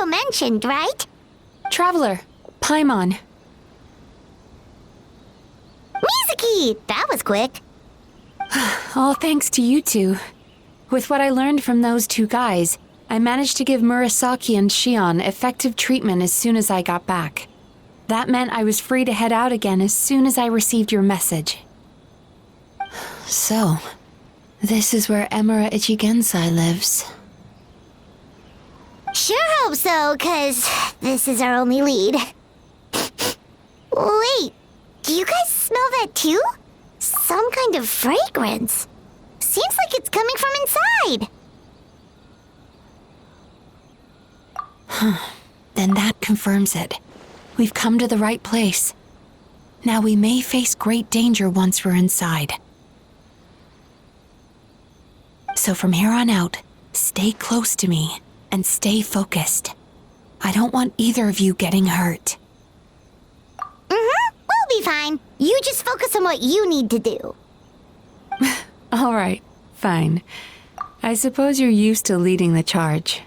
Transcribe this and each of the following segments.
Hero mentioned, right? Traveler, Paimon. Mizuki! That was quick. All thanks to you two. With what I learned from those two guys, I managed to give Murasaki and Shion effective treatment as soon as I got back. That meant I was free to head out again as soon as I received your message. So, this is where Emura Ichigensai lives. Sure hope so, 'cause this is our only lead. Wait, do you guys smell that too? Some kind of fragrance. Seems like it's coming from inside. Then that confirms it. We've come to the right place. Now we may face great danger once we're inside. So from here on out, stay close to me and stay focused. I don't want either of you getting hurt. We'll be fine. You just focus on what you need to do. All right, fine. I suppose you're used to leading the charge.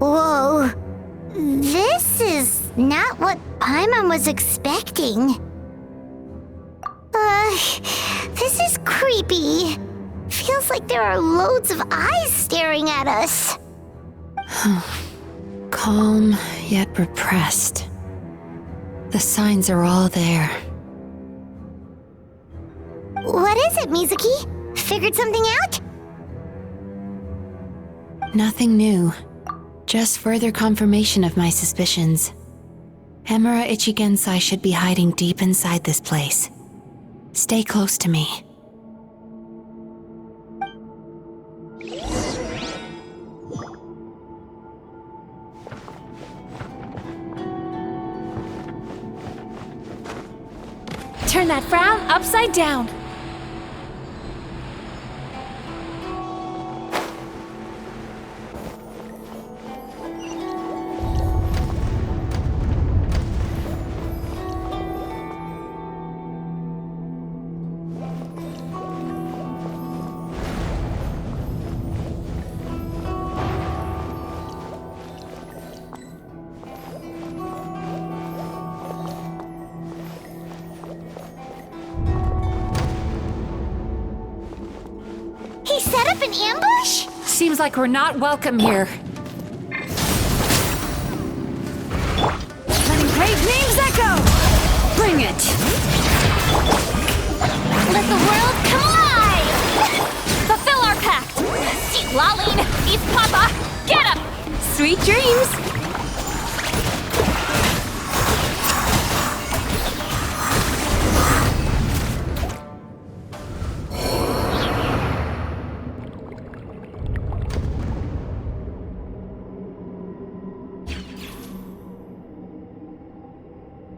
Whoa. This is not what Paimon was expecting. This is creepy. Feels like there are loads of eyes staring at us. Calm, yet repressed. The signs are all there. What is it, Mizuki? Figured something out? Nothing new. Just further confirmation of my suspicions. Emura Ichigensai should be hiding deep inside this place. Stay close to me. Turn that frown upside down. He set up an ambush? Seems like we're not welcome here. Letting great names echo! Bring it! Let the world come alive! Fulfill our pact! See Laline! East Papa! Get him! Sweet dreams!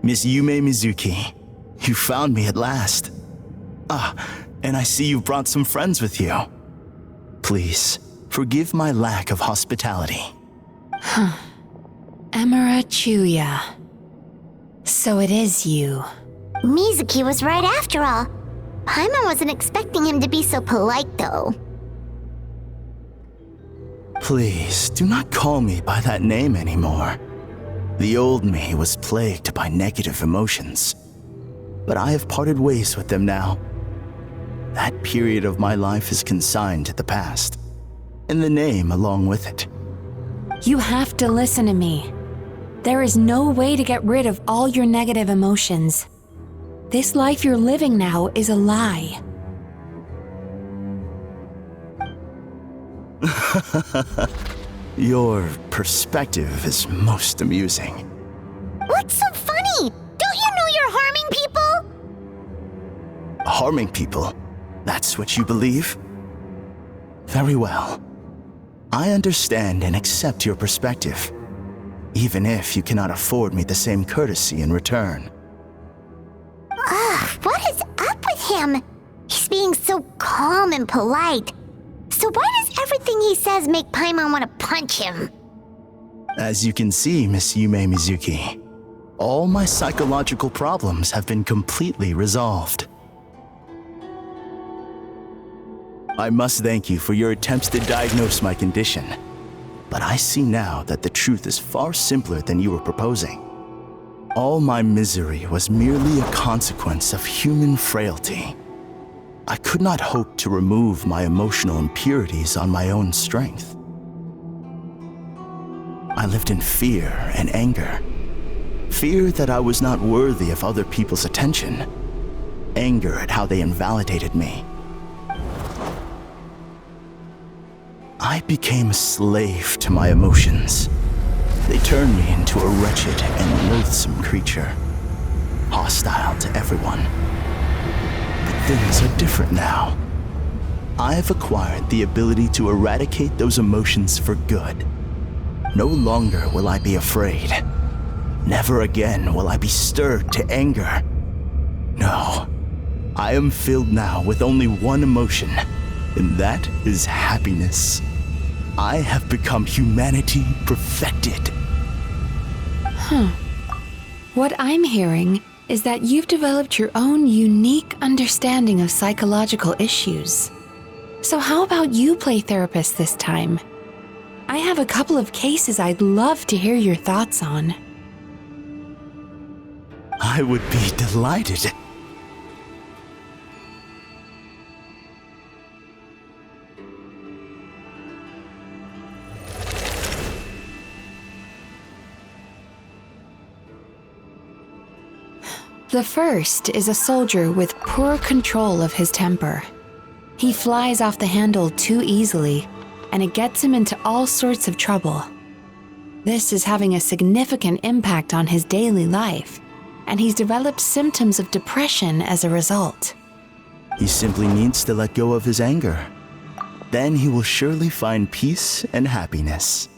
Miss Yumemizuki, you found me at last. And I see you've brought some friends with you. Please, forgive my lack of hospitality. Emura Chuya. So it is you. Mizuki was right after all. Paimon wasn't expecting him to be so polite, though. Please, do not call me by that name anymore. The old me was plagued by negative emotions, but I have parted ways with them now. That period of my life is consigned to the past, and the name along with it. You have to listen to me. There is no way to get rid of all your negative emotions. This life you're living now is a lie. Your perspective is most amusing. What's so funny? Don't you know you're harming people? Harming people? That's what you believe? Very well. I understand and accept your perspective, even if you cannot afford me the same courtesy in return. What is up with him? He's being so calm and polite. So why does everything he says make Paimon want to punch him? As you can see, Miss Yumemizuki, all my psychological problems have been completely resolved. I must thank you for your attempts to diagnose my condition, but I see now that the truth is far simpler than you were proposing. All my misery was merely a consequence of human frailty. I could not hope to remove my emotional impurities on my own strength. I lived in fear and anger. Fear that I was not worthy of other people's attention. Anger at how they invalidated me. I became a slave to my emotions. They turned me into a wretched and loathsome creature, hostile to everyone. But things are different now. I have acquired the ability to eradicate those emotions for good. No longer will I be afraid. Never again will I be stirred to anger. No, I am filled now with only one emotion, and that is happiness. I have become humanity perfected. What I'm hearing is that you've developed your own unique understanding of psychological issues. So how about you play therapist this time? I have a couple of cases I'd love to hear your thoughts on. I would be delighted. The first is a soldier with poor control of his temper. He flies off the handle too easily, and it gets him into all sorts of trouble. This is having a significant impact on his daily life, and he's developed symptoms of depression as a result. He simply needs to let go of his anger. Then he will surely find peace and happiness.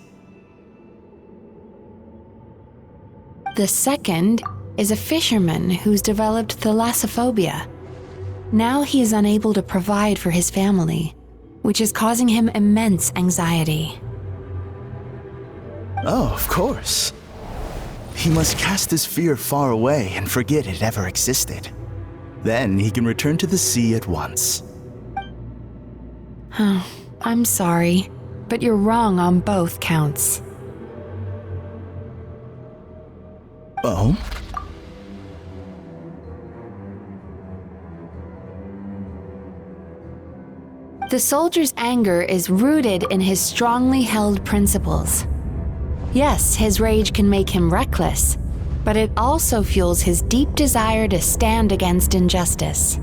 The second is a fisherman who's developed thalassophobia. Now he is unable to provide for his family, which is causing him immense anxiety. Oh, of course. He must cast his fear far away and forget it ever existed. Then he can return to the sea at once. I'm sorry, but you're wrong on both counts. Oh? The soldier's anger is rooted in his strongly held principles. Yes, his rage can make him reckless, but it also fuels his deep desire to stand against injustice.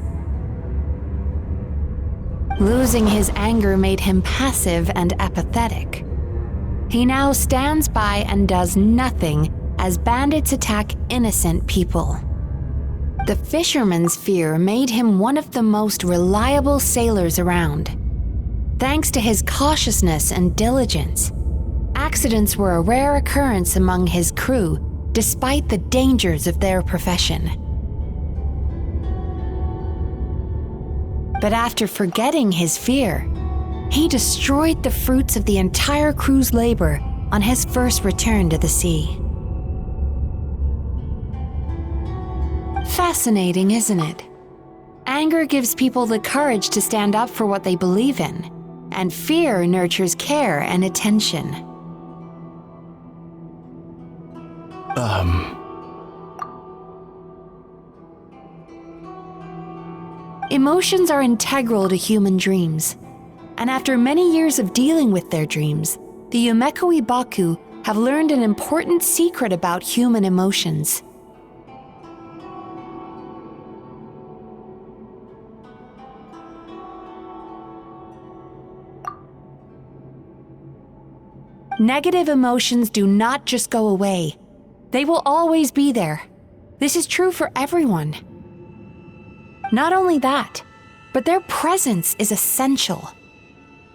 Losing his anger made him passive and apathetic. He now stands by and does nothing as bandits attack innocent people. The fisherman's fear made him one of the most reliable sailors around. Thanks to his cautiousness and diligence, accidents were a rare occurrence among his crew, despite the dangers of their profession. But after forgetting his fear, he destroyed the fruits of the entire crew's labor on his first return to the sea. Fascinating, isn't it? Anger gives people the courage to stand up for what they believe in, and fear nurtures care and attention. Emotions are integral to human dreams, and after many years of dealing with their dreams, the Yumemizuki Baku have learned an important secret about human emotions. Negative emotions do not just go away. They will always be there. This is true for everyone. Not only that, but their presence is essential.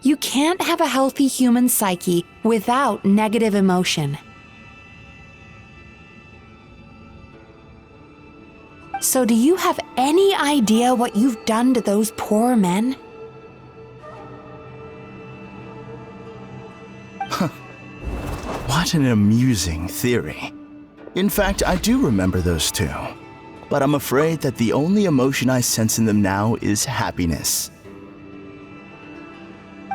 You can't have a healthy human psyche without negative emotion. So do you have any idea what you've done to those poor men? What an amusing theory. In fact, I do remember those two. But I'm afraid that the only emotion I sense in them now is happiness.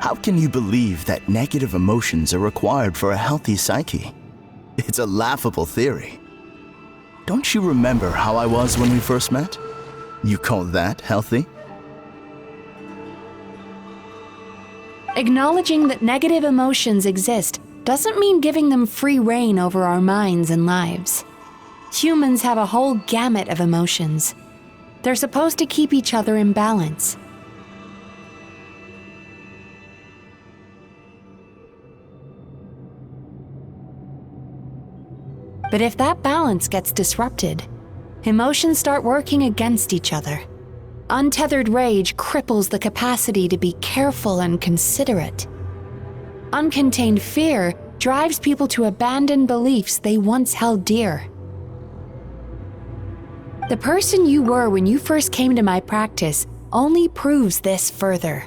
How can you believe that negative emotions are required for a healthy psyche? It's a laughable theory. Don't you remember how I was when we first met? You call that healthy? Acknowledging that negative emotions exist doesn't mean giving them free rein over our minds and lives. Humans have a whole gamut of emotions. They're supposed to keep each other in balance. But if that balance gets disrupted, emotions start working against each other. Untethered rage cripples the capacity to be careful and considerate. Uncontained fear drives people to abandon beliefs they once held dear. The person you were when you first came to my practice only proves this further.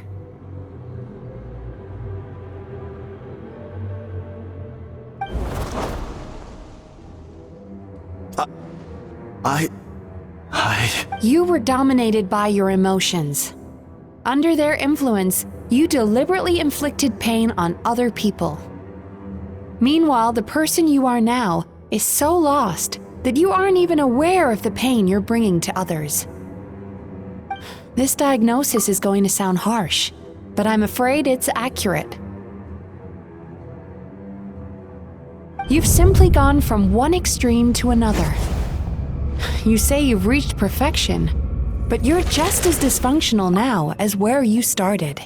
You were dominated by your emotions. Under their influence, you deliberately inflicted pain on other people. Meanwhile, the person you are now is so lost that you aren't even aware of the pain you're bringing to others. This diagnosis is going to sound harsh, but I'm afraid it's accurate. You've simply gone from one extreme to another. You say you've reached perfection, but you're just as dysfunctional now as where you started.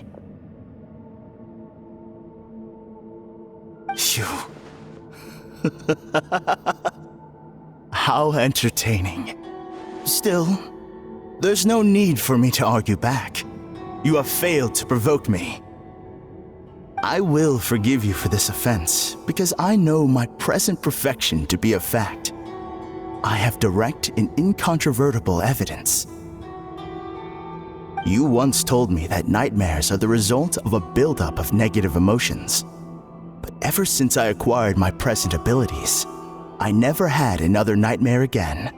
How entertaining. Still, there's no need for me to argue back. You have failed to provoke me. I will forgive you for this offense because I know my present perfection to be a fact. I have direct and incontrovertible evidence. You once told me that nightmares are the result of a buildup of negative emotions. But ever since I acquired my present abilities, I never had another nightmare again.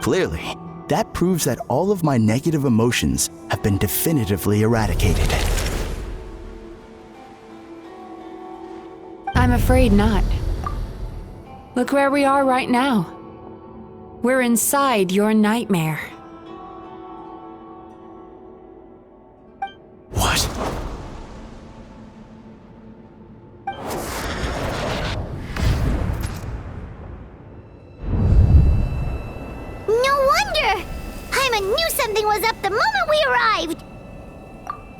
Clearly, that proves that all of my negative emotions have been definitively eradicated. I'm afraid not. Look where we are right now. We're inside your nightmare. What? No wonder! Paimon knew something was up the moment we arrived!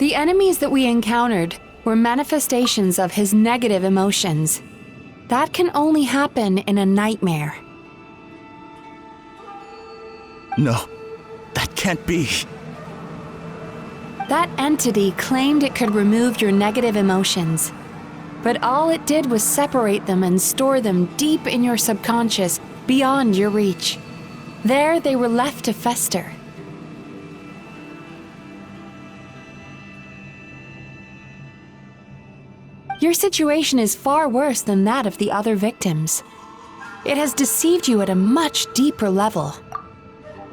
The enemies that we encountered were manifestations of his negative emotions. That can only happen in a nightmare. No, that can't be. That entity claimed it could remove your negative emotions, but all it did was separate them and store them deep in your subconscious, beyond your reach. There they were left to fester. Your situation is far worse than that of the other victims. It has deceived you at a much deeper level.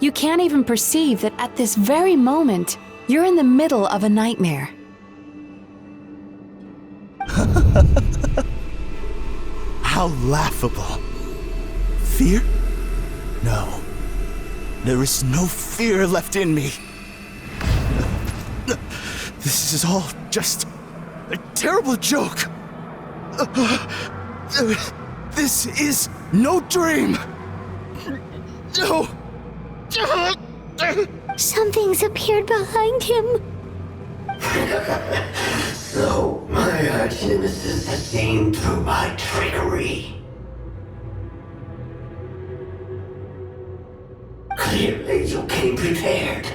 You can't even perceive that at this very moment, you're in the middle of a nightmare. How laughable. Fear? No. There is no fear left in me. This is all just a terrible joke. This is no dream. No. Something's appeared behind him. So, my arch-nemesis has seen through my trickery. Clearly, you came prepared.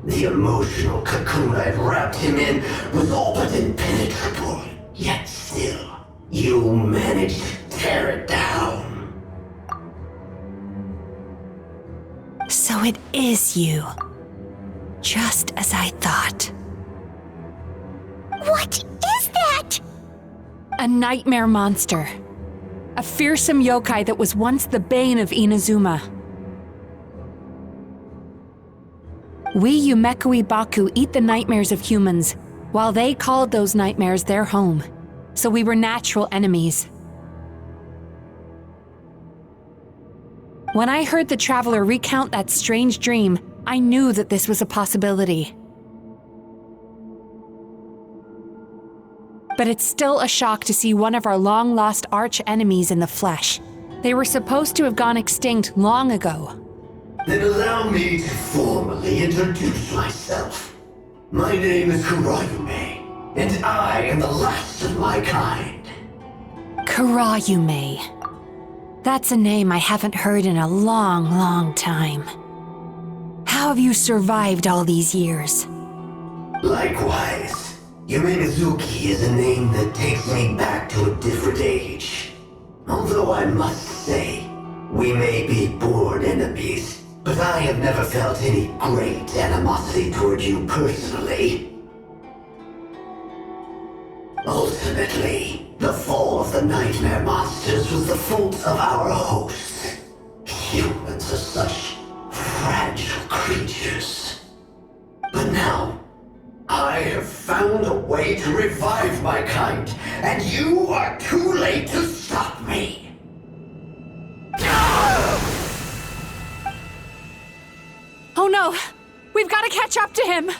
The emotional cocoon I'd wrapped him in was all but impenetrable. Yet still, you managed to tear it down. So it is you. Just as I thought. What is that? A nightmare monster. A fearsome yokai that was once the bane of Inazuma. We Yumekui Baku eat the nightmares of humans, while they called those nightmares their home. So we were natural enemies. When I heard the traveler recount that strange dream, I knew that this was a possibility. But it's still a shock to see one of our long-lost arch-enemies in the flesh. They were supposed to have gone extinct long ago. Then allow me to formally introduce myself. My name is Kurayume, and I am the last of my kind. Kurayume. That's a name I haven't heard in a long, long time. How have you survived all these years? Likewise, Yumemizuki is a name that takes me back to a different age. Although I must say, we may be born enemies, but I have never felt any great animosity toward you personally. Ultimately, the fall of the nightmare monsters was the fault of our hosts. Humans are such fragile creatures. But now, I have found a way to revive my kind, and you are too late to stop me. Oh no! We've got to catch up to him!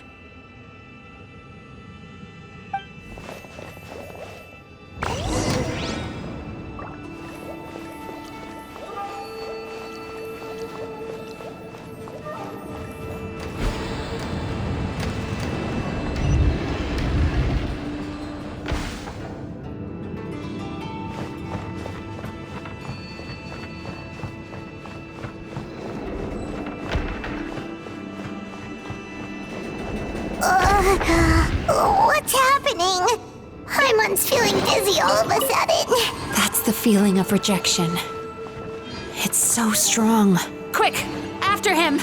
What's happening? Hymon's feeling dizzy all of a sudden. That's the feeling of rejection. It's so strong. Quick! After him!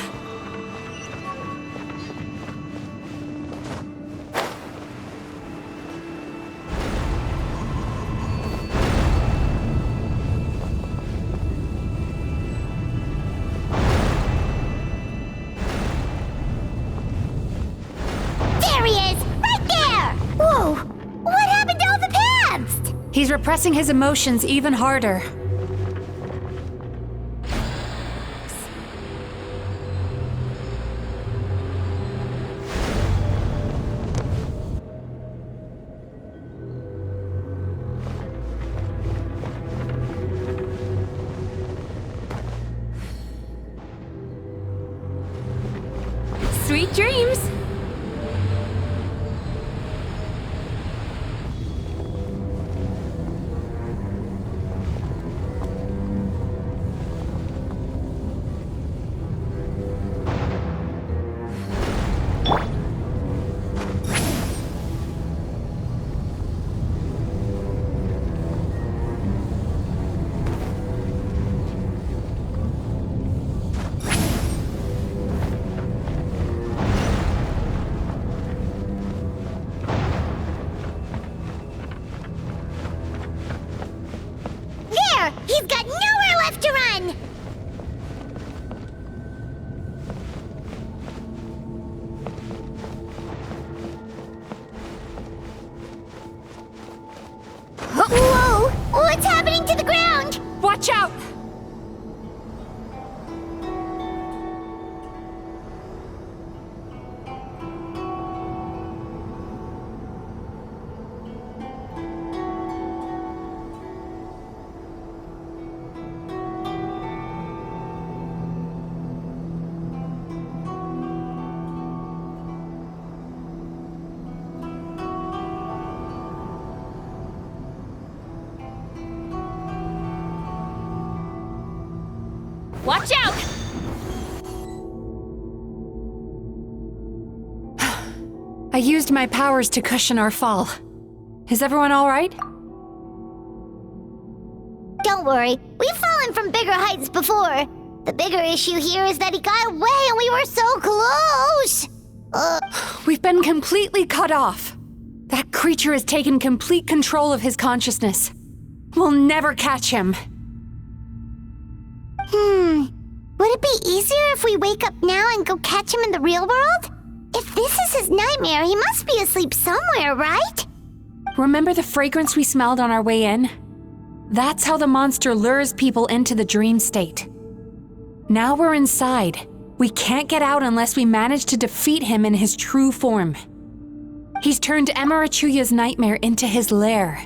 There he is! Right there! Whoa! What happened to all the paths? He's repressing his emotions even harder. Sweet dreams! Watch out! I used my powers to cushion our fall. Is everyone all right? Don't worry, we've fallen from bigger heights before. The bigger issue here is that he got away and we were so close. We've been completely cut off. That creature has taken complete control of his consciousness. We'll never catch him. Would it be easier if we wake up now and go catch him in the real world? If this is his nightmare, he must be asleep somewhere, right? Remember the fragrance we smelled on our way in? That's how the monster lures people into the dream state. Now we're inside. We can't get out unless we manage to defeat him in his true form. He's turned Emarachuya's nightmare into his lair.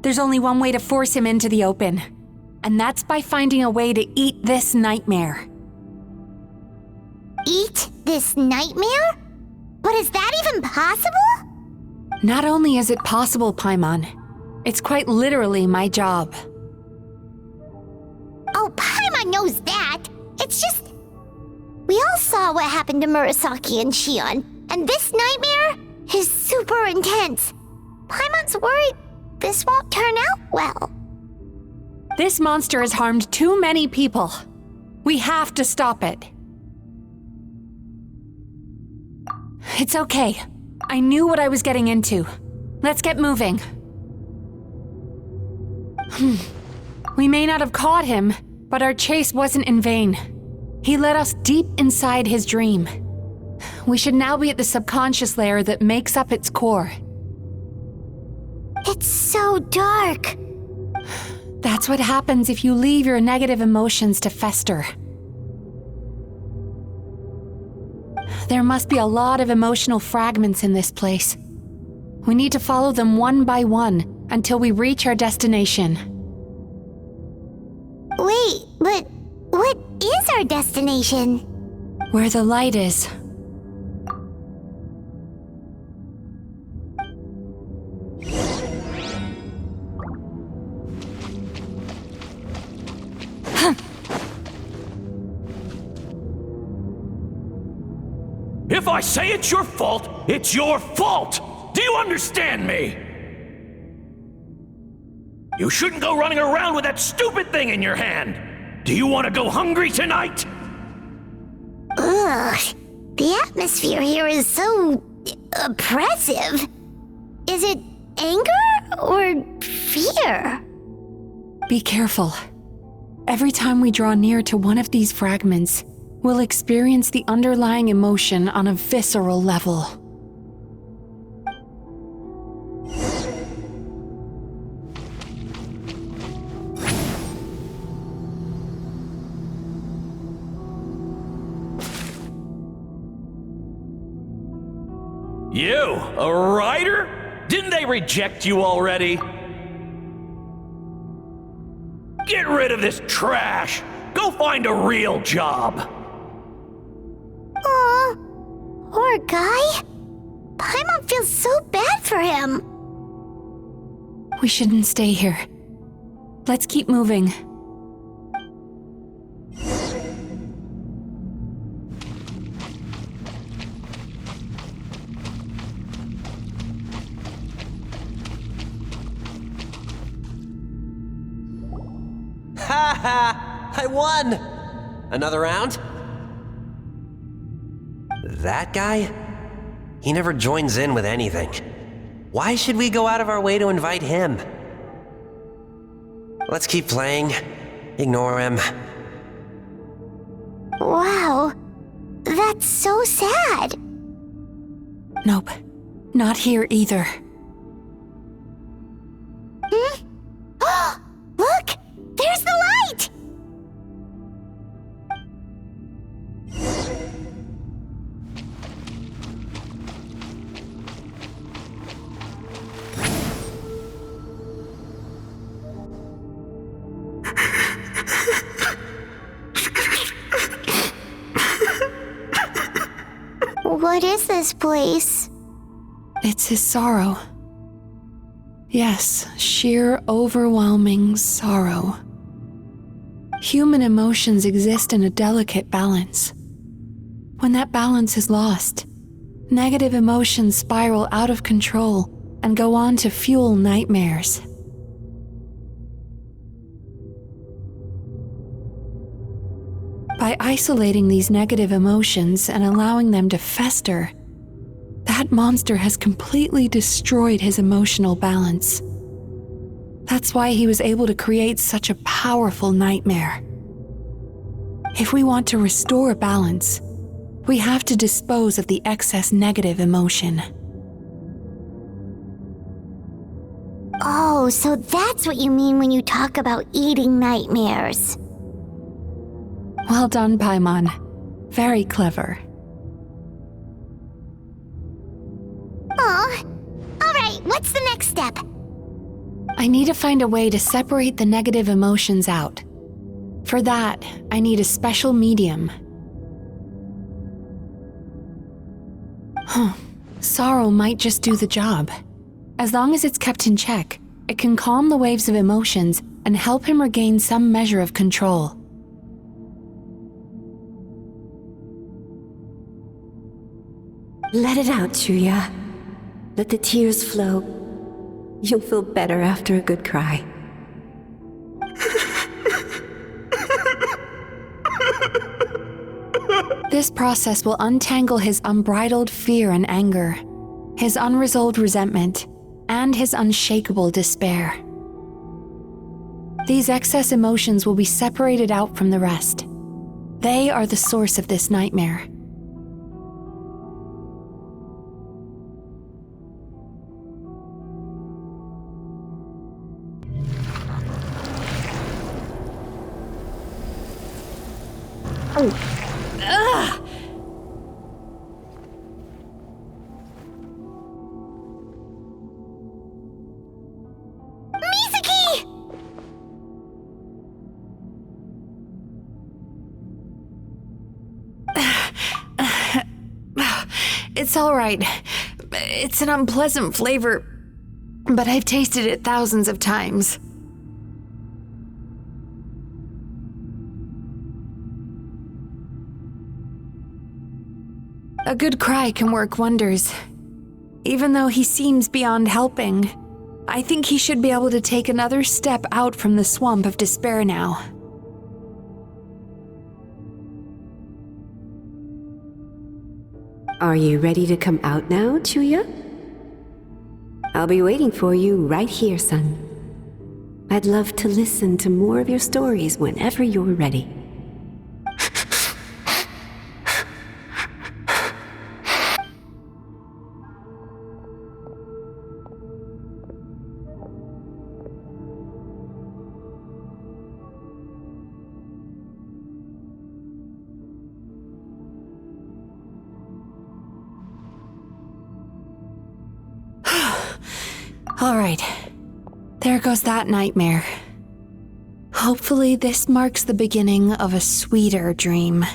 There's only one way to force him into the open, and that's by finding a way to eat this nightmare. Eat this nightmare? But is that even possible? Not only is it possible, Paimon, it's quite literally my job. Oh, Paimon knows that. It's just... We all saw what happened to Murasaki and Shion, and this nightmare is super intense. Paimon's worried this won't turn out well. This monster has harmed too many people. We have to stop it. It's okay. I knew what I was getting into. Let's get moving. We may not have caught him, but our chase wasn't in vain. He led us deep inside his dream. We should now be at the subconscious layer that makes up its core. It's so dark. That's what happens if you leave your negative emotions to fester. There must be a lot of emotional fragments in this place. We need to follow them one by one until we reach our destination. Wait, but what is our destination? Where the light is. If I say it's your fault, it's your fault! Do you understand me? You shouldn't go running around with that stupid thing in your hand! Do you want to go hungry tonight? Ugh, the atmosphere here is so oppressive. Is it anger or fear? Be careful. Every time we draw near to one of these fragments, we'll experience the underlying emotion on a visceral level. You, a writer? Didn't they reject you already? Get rid of this trash! Go find a real job! Aw, poor guy. Paimon feels so bad for him. We shouldn't stay here. Let's keep moving. Ha ha! I won! Another round? That guy? He never joins in with anything. Why should we go out of our way to invite him? Let's keep playing. Ignore him. Wow, that's so sad. Nope. Not here either. Look, there's the light! What is this place? It's his sorrow. Yes, sheer overwhelming sorrow. Human emotions exist in a delicate balance. When that balance is lost, negative emotions spiral out of control and go on to fuel nightmares. By isolating these negative emotions and allowing them to fester, that monster has completely destroyed his emotional balance. That's why he was able to create such a powerful nightmare. If we want to restore balance, we have to dispose of the excess negative emotion. Oh, so that's what you mean when you talk about eating nightmares. Well done, Paimon. Very clever. Aw. Alright, what's the next step? I need to find a way to separate the negative emotions out. For that, I need a special medium. Sorrow might just do the job. As long as it's kept in check, it can calm the waves of emotions and help him regain some measure of control. Let it out, Chuya. Let the tears flow. You'll feel better after a good cry. This process will untangle his unbridled fear and anger, his unresolved resentment, and his unshakable despair. These excess emotions will be separated out from the rest. They are the source of this nightmare. Mizuki! It's all right. It's an unpleasant flavor, but I've tasted it thousands of times. A good cry can work wonders. Even though he seems beyond helping, I think he should be able to take another step out from the swamp of despair now. Are you ready to come out now, Chuya? I'll be waiting for you right here, son. I'd love to listen to more of your stories whenever you're ready. All right, there goes that nightmare. Hopefully this marks the beginning of a sweeter dream.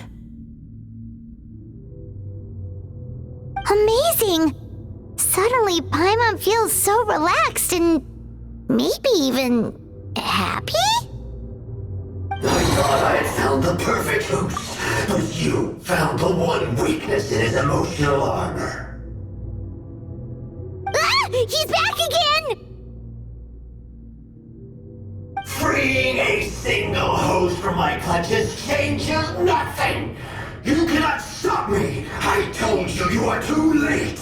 Amazing! Suddenly, Paimon feels so relaxed and maybe even happy? I thought I had found the perfect host, but you found the one weakness in his emotional armor. Ah! He's back again! Freeing a single host from my clutches changes nothing! You cannot stop me! I told you you are too late!